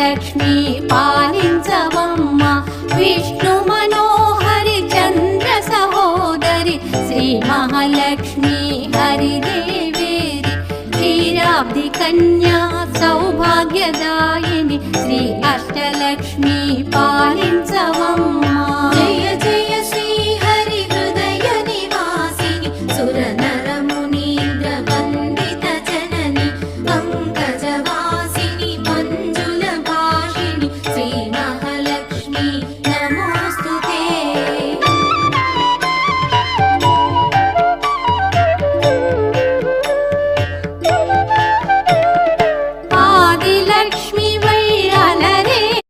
మహాలక్ష్మి పాలించవమ్మ విష్ణు మనోహరి చంద్ర సహోదరి శ్రీ మహాలక్ష్మి హరిదేవేరి క్షీరాబ్ది కన్యా సౌభాగ్యదాయిని శ్రీ అష్టలక్ష్మి పాలించవమ్మ